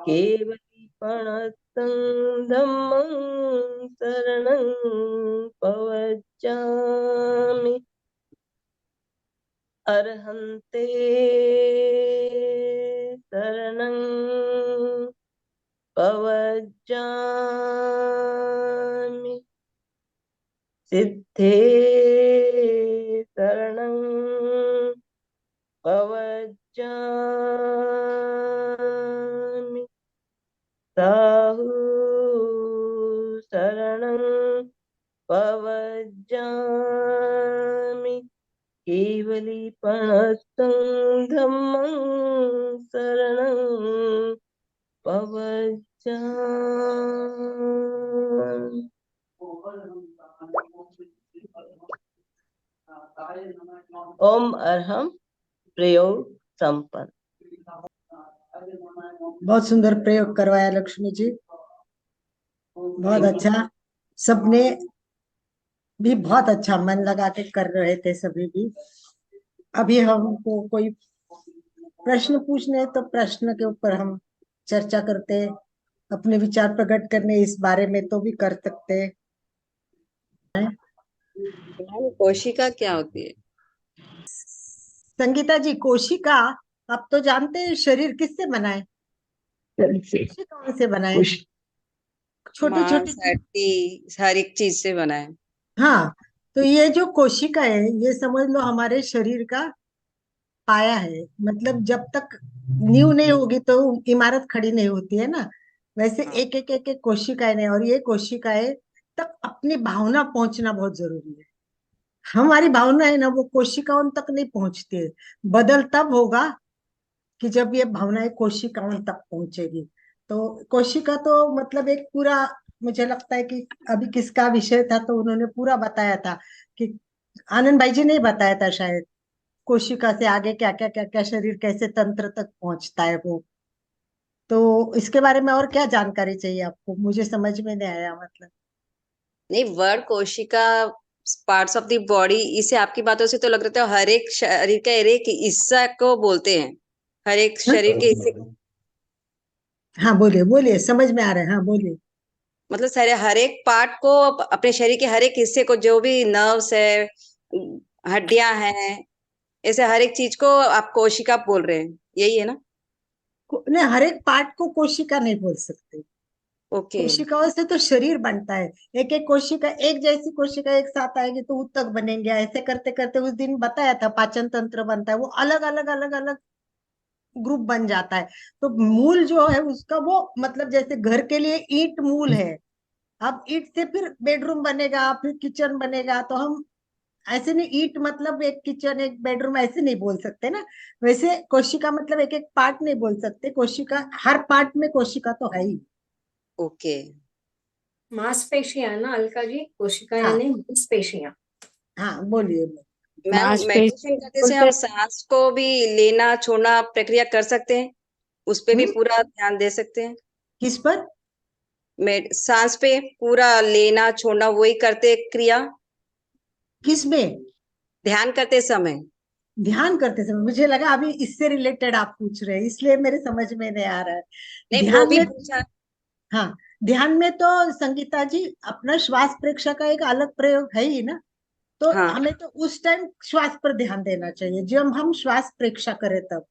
केवलीपणतं धम्मं शरणं पवज्जामि, अर्हन्ते शरणं पवज्जामि, सिद्धे शरणं पवज्जामि, साहू शरणं पवज्जामि, केवलीपणतं धम्मं शरणं पवज्जामि। ओम अरहम प्रयोग संपन्न। बहुत सुंदर प्रयोग करवाया लक्ष्मी जी, बहुत अच्छा। सबने भी बहुत अच्छा मन लगा के कर रहे थे सभी भी। अभी हमको कोई प्रश्न पूछने हैं तो प्रश्न के ऊपर हम चर्चा करते, अपने विचार प्रकट करने इस बारे में तो भी कर सकते हैं। मैम, कोशिका क्या होती है? संगीता जी, कोशिका आप तो जानते हैं शरीर किससे बना है, कोशिकाओं से बना है, छोटी छोटी मांस, हड्डी, हर एक चीज से बना है। हाँ, तो ये जो कोशिका है ये समझ लो हमारे शरीर का पाया है। मतलब जब तक नींव नहीं होगी तो इमारत खड़ी नहीं होती है ना, वैसे हाँ। एक एक कोशिकाएं ने, और ये कोशिकाएं तक अपनी भावना पहुंचना बहुत जरूरी है। हमारी भावना है ना वो कोशिकाओं तक नहीं पहुंचती है। बदल तब होगा कि जब ये भावनाएं कोशिकाओं तक पहुंचेगी। तो कोशिका तो मतलब एक पूरा, मुझे लगता है कि अभी किसका विषय था तो उन्होंने पूरा बताया था कि आनंद भाई जी ने बताया था शायद, कोशिका से आगे क्या क्या क्या क्या शरीर कैसे तंत्र तक पहुंचता है वो। तो इसके बारे में और क्या जानकारी चाहिए आपको? मुझे समझ में नहीं आया मतलब। नहीं, वर्ड कोशिका, पार्ट्स ऑफ द बॉडी, इसे आपकी बातों से तो लग रहा था हर एक शरीर का हर एक हिस्सा को बोलते हैं, हर एक हाँ शरीर के हिस्से, हाँ, बोलिए बोलिए, समझ में आ रहा है, हाँ बोलिए। मतलब सारे हर एक पार्ट को, अपने शरीर के हर एक हिस्से को, जो भी नर्व्स है, हड्डियां हैं, ऐसे हर एक चीज को आप कोशिका बोल रहे हैं, यही है ना? नहीं, हर एक पार्ट को कोशिका नहीं बोल सकते। ओके। कोशिकाओं से तो शरीर बनता है। एक एक कोशिका, एक जैसी कोशिका एक साथ आएगी तो ऊतक बनेंगे। ऐसे करते करते उस दिन बताया था पाचन तंत्र बनता है, वो अलग अलग अलग अलग ग्रुप बन जाता है। तो मूल जो है उसका वो, मतलब जैसे घर के लिए ईंट मूल है। अब ईंट से फिर बेडरूम बनेगा, फिर किचन बनेगा। तो हम ऐसे नहीं, ईंट मतलब एक किचन एक बेडरूम ऐसे नहीं बोल सकते ना। वैसे कोशिका मतलब एक एक पार्ट नहीं बोल सकते। कोशिका हर पार्ट में कोशिका तो है ही। ओके। मांसपेशियां ना अलका जी, कोशिका हाँ यानी मांसपेशियां। हाँ, बोलिए। मैम, मेडिटेशन करने से बोलते हम सांस को भी लेना छोड़ना प्रक्रिया कर सकते हैं, उस पे भी हम्म, पूरा ध्यान दे सकते हैं? किस पर? सांस पे पूरा लेना छोड़ना वही करते क्रिया, किस में? ध्यान करते समय? ध्यान करते समय? मुझे लगा अभी इससे रिलेटेड आप पूछ रहे हैं, इसलिए मेरे समझ में नहीं आ रहा है। नहीं, वो ध्यान भी में, पूछा। हाँ, ध्यान में तो संगीता जी अपना श्वास प्रेक्षा का एक अलग प्रयोग है ही ना। तो हाँ, हमें तो उस टाइम श्वास पर ध्यान देना चाहिए जब हम श्वास प्रेक्षा करें तब।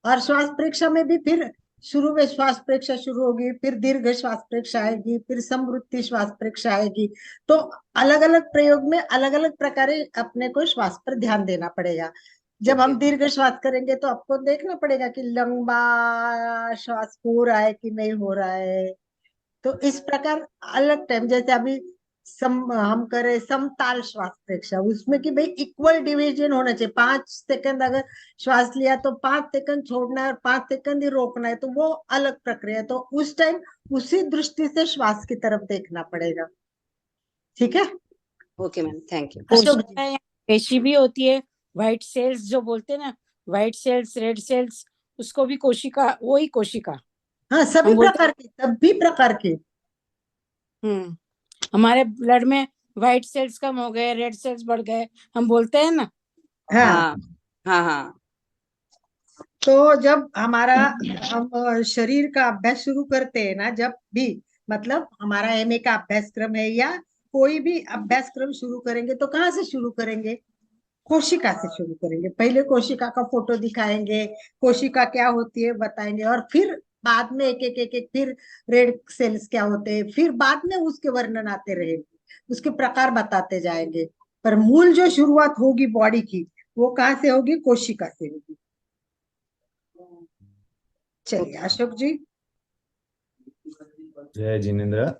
और श्वास प्रेक्षा में भी फिर शुरू में श्वास प्रेक्षा शुरू होगी, फिर दीर्घ श्वास प्रेक्षा आएगी, फिर समवृत्ति श्वास प्रेक्षा आएगी। तो अलग अलग प्रयोग में अलग अलग प्रकार अपने को श्वास पर ध्यान देना पड़ेगा। जब ओके। हम दीर्घ श्वास करेंगे तो आपको देखना पड़ेगा कि लंबा श्वास हो रहा है कि नहीं हो रहा है। तो इस प्रकार अलग टाइम, जैसे अभी हम करें समताल श्वास प्रेक्षा, उसमें कि भाई इक्वल डिवीजन होना चाहिए। 5 सेकंड अगर श्वास लिया तो 5 सेकंड छोड़ना है और 5 सेकंड ही रोकना है, तो वो अलग प्रक्रिया है। तो उस टाइम उसी दृष्टि से श्वास की तरफ देखना पड़ेगा। ठीक है okay ma'am, thank you. Ashok ji? कोशिका या पेशी भी होती है, व्हाइट सेल्स जो बोलते हैं ना, व्हाइट सेल्स रेड सेल्स, उसको भी कोशिका, वही कोशिका हाँ, सभी हम बोलते प्रकार के, सभी प्रकार के। हैं। हमारे ब्लड में व्हाइट सेल्स कम हो गए, रेड सेल्स बढ़ गए, हम बोलते हैं ना। हाँ, हाँ, हाँ, हाँ। तो जब हमारा हम शरीर का अभ्यास शुरू करते हैं ना, जब भी, मतलब हमारा एमए का अभ्यासक्रम है या कोई भी अभ्यासक्रम शुरू करेंगे तो कहाँ से शुरू करेंगे? कोशिका से शुरू करेंगे। पहले कोशिका का फोटो दिखाएंगे, कोशिका क्या होती है बताएंगे, और फिर बाद में एक एक एक एक फिर रेड सेल्स क्या होते हैं, फिर बाद में उसके वर्णन आते रहेंगे, उसके प्रकार बताते जाएंगे। पर मूल जो शुरुआत होगी बॉडी की, वो कहाँ से होगी? कोशिका से होगी। चलिए अशोक जी। जय जिनेन्द्र।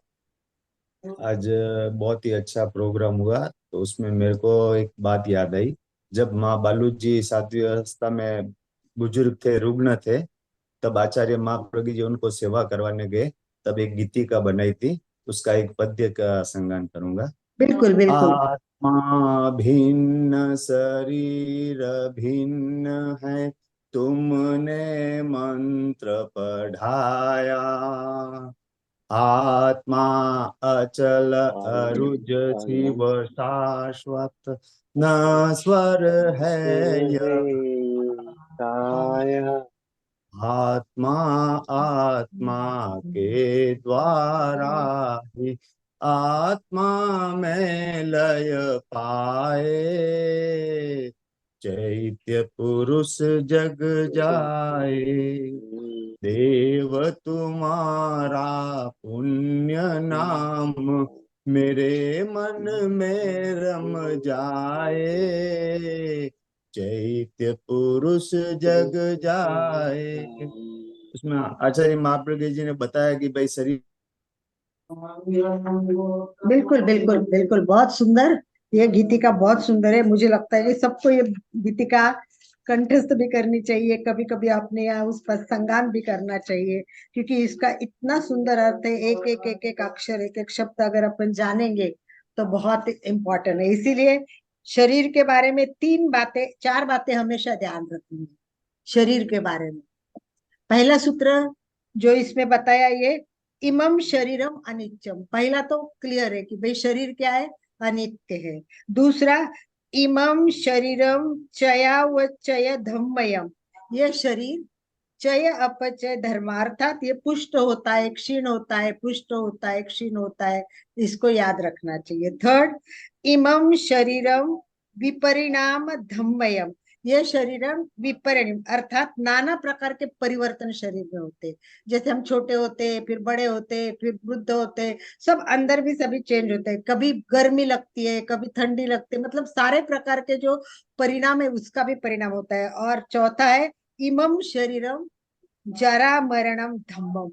आज बहुत ही अच्छा प्रोग्राम हुआ, तो उसमें मेरे को एक बात याद आई। जब माँ बालू जी 7वीं अवस्था में बुजुर्ग थे, रुग्ण थे, तब आचार्य महाप्रज्ञ जी उनको सेवा करवाने गए, तब एक गीतिका बनाई थी, उसका एक पद्य का संगान करूंगा। बिल्कुल बिल्कुल। आत्मा भिन्न शरीर भिन्न है, तुमने मंत्र पढ़ाया। आत्मा अचल अरुज शिव शाश्वत, न स्वर है यह। आत्मा आत्मा के द्वारा ही आत्मा में लय पाए। चैत्य पुरुष जग जाए, देव तुम्हारा पुण्य नाम मेरे मन में रम जाए। चैत्य पुरुष जग जाए। उसमें आचार्य महाप्रज्ञ जी ने बताया कि भाई शरीर। बिल्कुल बिल्कुल बिल्कुल, बहुत सुंदर। ये गीतिका बहुत सुंदर है। मुझे लगता है कि सबको ये गीतिका कंठस्थ भी करनी चाहिए, कभी कभी अपने यहाँ उस पर संगान भी करना चाहिए, क्योंकि इसका इतना सुंदर अर्थ है। एक एक एक एक अक्षर, एक एक शब्द अगर अपन जानेंगे तो बहुत इम्पोर्टेंट है। इसीलिए शरीर के बारे में 4 बातें हमेशा ध्यान रखनी है शरीर के बारे में। पहला सूत्र जो इसमें बताया, ये इमम शरीरम अनित्यम। पहला तो क्लियर है कि भाई शरीर क्या है, अनित्य है। दूसरा, इमम शरीरम चया व चय धम्मयम। ये शरीर चय अपचय धर्मार्थात ये पुष्ट होता है, क्षीण होता है, पुष्ट होता है, क्षीण होता है, इसको याद रखना चाहिए। थर्ड, इमम शरीरम विपरिणाम धम्मयम। ये शरीरम विपरिणाम अर्थात नाना प्रकार के परिवर्तन शरीर में होते हैं। जैसे हम छोटे होते हैं, फिर बड़े होते हैं, फिर वृद्ध होते हैं, सब अंदर भी सभी चेंज होते हैं। कभी गर्मी लगती है, कभी ठंडी लगती है, मतलब सारे प्रकार के जो परिणाम है उसका भी परिणाम होता है। और चौथा है इमम शरीरम जरा मरणम धम्मम।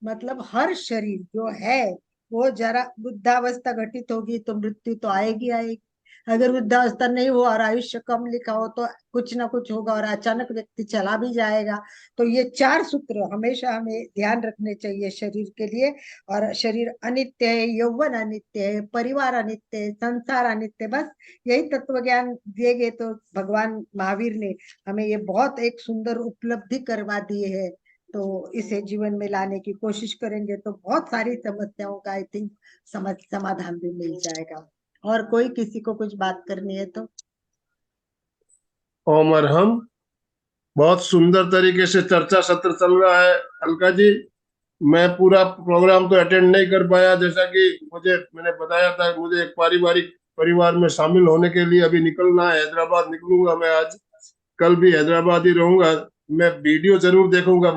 मतलब हर शरीर जो है वो जरा वृद्धावस्था घटित होगी तो मृत्यु तो आएगी आएगी। अगर वृद्धावस्था नहीं हो और आयुष्य कम लिखा हो तो कुछ ना कुछ होगा और अचानक व्यक्ति चला भी जाएगा। तो ये 4 सूत्र हमेशा हमें ध्यान रखने चाहिए शरीर के लिए। और शरीर अनित्य है, यौवन अनित्य है, परिवार अनित्य है, संसार अनित्य है। बस यही तत्व ज्ञान दिए गए तो भगवान महावीर ने हमें ये बहुत एक सुंदर उपलब्धि करवा दी है। तो इसे जीवन में लाने की कोशिश करेंगे तो बहुत सारी समस्याओं का आई थिंक समाधान भी मिल जाएगा। और कोई किसी को कुछ बात करनी है तो? ओम अरहम। बहुत सुंदर तरीके से चर्चा सत्र चल रहा है अलका जी। मैं पूरा प्रोग्राम तो अटेंड नहीं कर पाया, जैसा कि मैंने बताया था, मुझे एक पारिवारिक परिवार में शामिल होने के लिए अभी निकलना है। हैदराबाद निकलूंगा मैं आज, कल भी हैदराबाद ही रहूंगा। मैं वीडियो जरूर देखूंगा।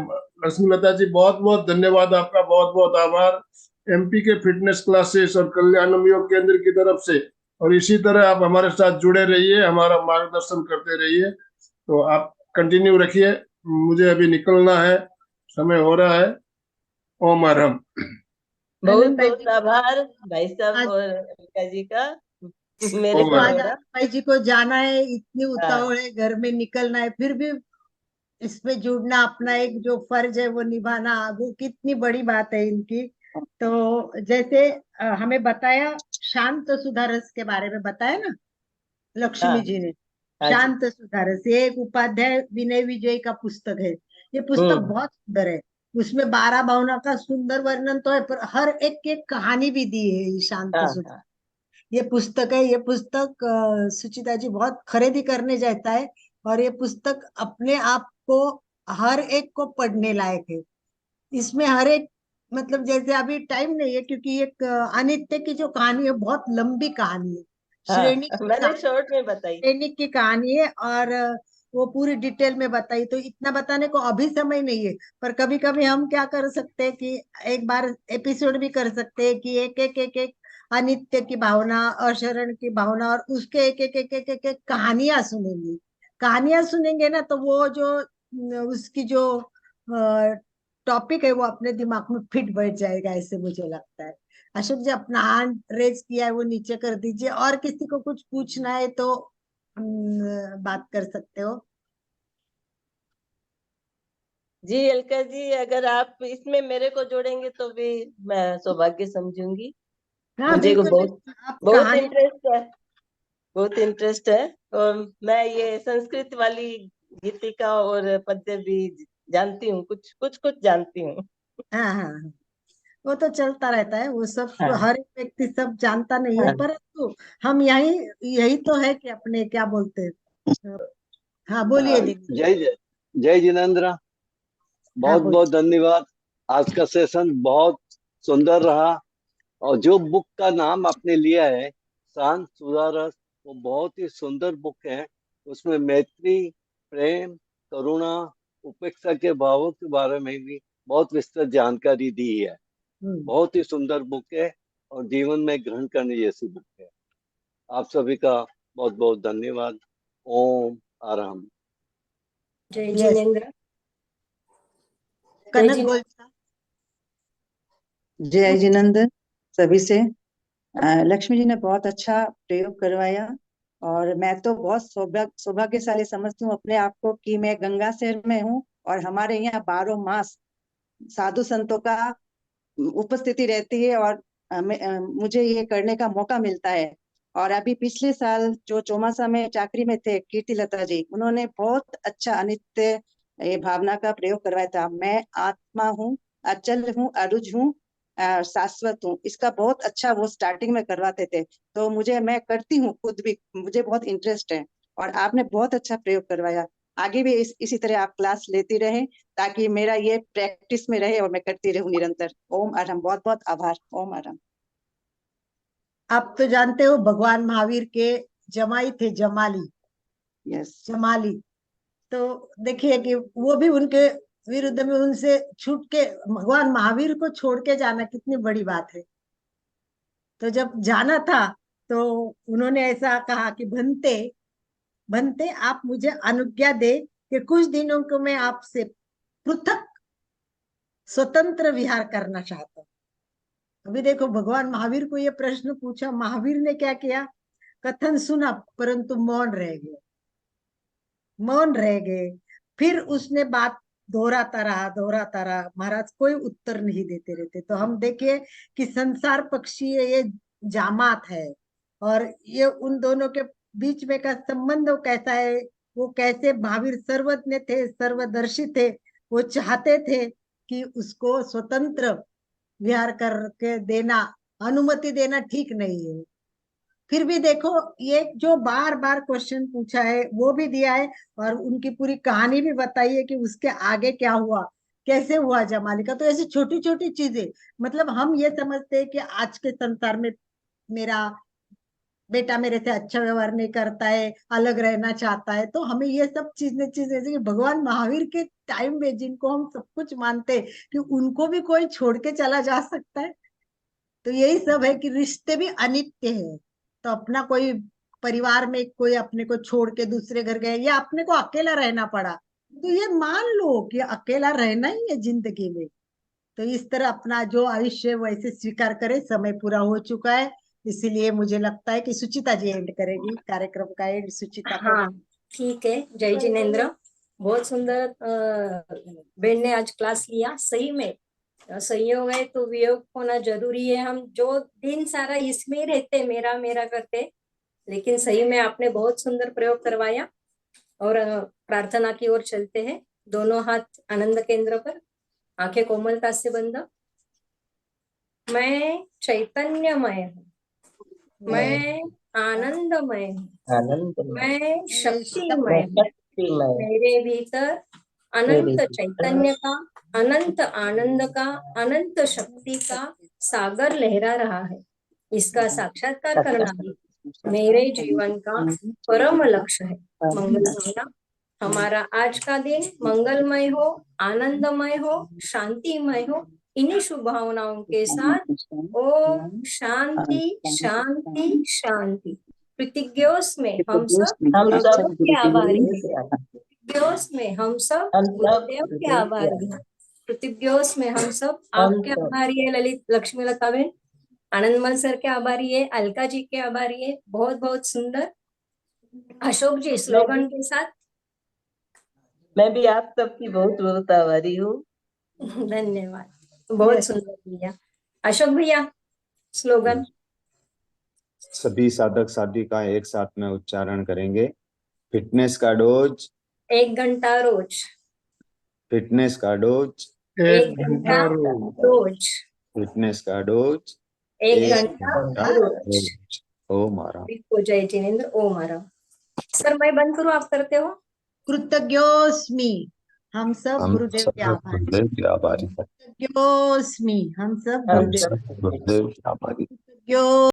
लक्ष्मी लता जी, बहुत बहुत धन्यवाद आपका, बहुत बहुत आभार एमपी के फिटनेस क्लासेस और कल्याणम योग केंद्र की तरफ से। और इसी तरह आप हमारे साथ जुड़े रहिए, हमारा मार्गदर्शन करते रहिए। तो आप कंटिन्यू रखिए, मुझे अभी निकलना है, समय हो रहा है। ओम अरहम। बहुत आनंद भाई बहुत जी, आभार भाई साहब आज और अलका जी का मेरे ओम देखो को आज अरहम। थोड़ा। आनंद भाई जी को जाना है, इतनी हाँ उतावल है, घर में निकलना है, फिर भी इसमें जुड़ना, अपना एक जो फर्ज है वो निभाना, वो कितनी बड़ी बात है इनकी। तो जैसे हमें बताया, शांत सुधारस के बारे में बताया ना लक्ष्मी हाँ जी ने। हाँ जी। शांत सुधारस ये एक उपाध्याय विनय विजय का पुस्तक है। ये पुस्तक हम्म। बहुत सुंदर है। उसमें 12 भावना का सुंदर वर्णन तो है, पर हर एक की एक कहानी भी दी है ये शांत हाँ सुधारस। हाँ ये पुस्तक है, ये पुस्तक सुचिता जी बहुत खरीदी करने जाता है। और ये पुस्तक अपने आप को हर एक को पढ़ने लायक है। इसमें हर एक, मतलब जैसे अभी टाइम नहीं है क्योंकि एक अनित्य की जो कहानी है बहुत लंबी कहानी है। श्रेणी हाँ, की मैंने कहानी, शॉर्ट में बताई। सैनिक की कहानी है। और वो पूरी डिटेल में बताई, तो इतना बताने को अभी समय नहीं है। पर कभी कभी हम क्या कर सकते हैं कि एक बार एपिसोड भी कर सकते हैं कि एक अनित्य की भावना, अशरण की भावना, और उसके एक कहानियां सुनेंगे। कहानियां सुनेंगे ना तो वो जो उसकी जो टॉपिक है वो अपने दिमाग में फिट बैठ जाएगा, ऐसे मुझे लगता है। अशोक जी, अपना हैंड रेज किया है वो नीचे कर दीजिए, और किसी को कुछ पूछना है तो बात कर सकते हो। जी अलका जी, अगर आप इसमें मेरे को जोड़ेंगे तो भी मैं सौभाग्य समझूंगी। हाँ मुझे को बिल्कुल बहुत बिल्कुल, आप बहुत कहानी। इंटरेस्ट है, बहुत इंटरेस्ट है। और मैं ये संस्कृत वाली गीतिका और पद्य भी जानती हूँ, कुछ कुछ कुछ जानती हूँ। हाँ हाँ हाँ, वो तो चलता रहता है, वो सब तो हाँ हर एक व्यक्ति सब जानता नहीं है, हाँ परंतु हम यही यही तो है कि अपने क्या बोलते हैं। हाँ बोलिए दीदी। जय जय जय जिनेन्द्र। हाँ बहुत बोलिए। बहुत धन्यवाद। आज का सेशन बहुत सुंदर रहा। और जो बुक का नाम आपने लिया है, शांत सुधारस, वो बहुत ही सुंदर बुक है। उसमें मैत्री, प्रेम, करुणा, उपेक्षा के भावों के बारे में भी बहुत विस्तृत जानकारी दी है। हम्म। बहुत ही सुंदर बुक है और जीवन में ग्रहण करने जैसी बुक है। आप सभी का बहुत बहुत धन्यवाद। ओम आराम। जय यस, जिनेन्द्र। जय कनक जिनेन्द्र। गोल्ड। जय जिनेन्द्र सभी से। लक्ष्मी जी ने बहुत अच्छा प्रयोग करवाया। और मैं तो बहुत सौभाग्यशाली समझती हूँ अपने आप को कि मैं गंगा शहर में हूँ और हमारे यहाँ 12 मास साधु संतों का उपस्थिति रहती है और मुझे ये करने का मौका मिलता है। और अभी पिछले साल जो चौमासा में चाकरी में थे कीर्ति लता जी, उन्होंने बहुत अच्छा अनित्य ये भावना का प्रयोग करवाया था। मैं आत्मा हूँ, अचल हूँ, अरुज हूँ, शाश्वत हूँ। इसका बहुत अच्छा वो स्टार्टिंग में करवाते थे, तो मैं करती हूँ खुद भी, मुझे बहुत इंटरेस्ट है। और आपने बहुत अच्छा प्रयोग करवाया। आगे भी इसी तरह आप क्लास लेती रहें ताकि मेरा ये प्रैक्टिस में रहे और मैं करती रहूं निरंतर। ओम अरहम। बहुत बहुत आभार। ओम अरहम। आप तो जानते हो भगवान महावीर के जमाई थे जमाली, यस। जमाली। तो देखिए कि वो भी उनके विरुद्ध में उनसे छूट के भगवान महावीर को छोड़ के जाना कितनी बड़ी बात है। तो जब जाना था तो उन्होंने ऐसा कहा कि भंते भंते आप मुझे अनुज्ञा दे कि कुछ दिनों को मैं आपसे पृथक स्वतंत्र विहार करना चाहता हूँ। अभी देखो भगवान महावीर को ये प्रश्न पूछा, महावीर ने क्या किया, कथन सुना परंतु मौन रह गए, मौन रह गए। फिर उसने बात दोहराता रहा, महाराज कोई उत्तर नहीं देते रहते। तो हम देखिए कि संसार पक्षी ये जामात है, और ये उन दोनों के बीच में का संबंध कैसा है, वो कैसे महावीर सर्वज्ञ थे, सर्वदर्शी थे, वो चाहते थे कि उसको स्वतंत्र विहार करके देना, अनुमति देना ठीक नहीं है। फिर भी देखो ये जो बार बार क्वेश्चन पूछा है वो भी दिया है, और उनकी पूरी कहानी भी बताई है कि उसके आगे क्या हुआ, कैसे हुआ जमाली का। तो ऐसी छोटी छोटी चीजें, मतलब हम ये समझते हैं कि आज के संसार में मेरा बेटा मेरे से अच्छा व्यवहार नहीं करता है, अलग रहना चाहता है, तो हमें ये सब चीजें जैसे कि भगवान महावीर के टाइम में जिनको हम सब कुछ मानते हैं कि उनको भी कोई छोड़ के चला जा सकता है। तो यही सब है कि रिश्ते भी अनित्य है। तो अपना कोई परिवार में कोई अपने को छोड़ के दूसरे घर गए या अपने को अकेला रहना पड़ा, तो ये मान लो कि अकेला रहना ही है जिंदगी में। तो इस तरह अपना जो आयुष्य वैसे स्वीकार करे। समय पूरा हो चुका है, इसीलिए मुझे लगता है कि सुचिता जी एंड करेगी कार्यक्रम का एंड। सुचिता को हाँ ठीक है। जय जिनेन्द्र। बहुत सुंदर बहन ने आज क्लास लिया। सही में संयोग है तो वियोग होना जरूरी है। हम जो दिन सारा इसमें ही रहते, मेरा मेरा करते, लेकिन सही में आपने बहुत सुंदर प्रयोग करवाया। और प्रार्थना की ओर चलते हैं। दोनों हाथ आनंद केंद्र पर, आंखें कोमलता से बंद। मैं चैतन्यमय हूँ, मैं आनंदमय हूँ, मैं शक्तिमय हूँ। मेरे भीतर अनंत चैतन्य का, अनंत आनंद का, अनंत शक्ति का सागर लहरा रहा है। इसका साक्षात्कार करना ही मेरे जीवन का परम लक्ष्य है। मंगल हमारा आज का दिन मंगलमय हो, आनंदमय हो, शांतिमय हो। इन्हीं शुभ भावनाओं के साथ ओम शांति शांति शांति। प्रतिज्ञोस में हम सब गुरुदेव के आभारी हैं। प्रतिज्ञोस में हम सब गुरुदेव के आभारी हैं। प्रतिज्ञोस में हम सब आपके आभारी है। ललित लक्ष्मी लता बहन, आनंदमल सर के आभारी है, अलका जी के आभारी है। बहुत बहुत सुंदर। अशोक जी स्लोगन के साथ। मैं भी आप सबकी बहुत बहुत आभारी हूँ। धन्यवाद, बहुत सुंदर किया। अशोक भैया स्लोगन। सभी साधक साधिका एक साथ में उच्चारण करेंगे। फिटनेस का डोज 1 घंटा रोज। फिटनेस का डोज 1 घंटा रोज। फिटनेस का डोज 1 घंटा रोज। ओम आराम। जय जिनेन्द्र। ओम आराम। सर मैं बंद करूं, आप करते हो? कृतज्ञोस्मि। हम सब गुरुदेव के आभारी। आभारी। कृतज्ञोस्मि। हम सब गुरुदेव गुरुदेव के आभारी। कृतज्ञो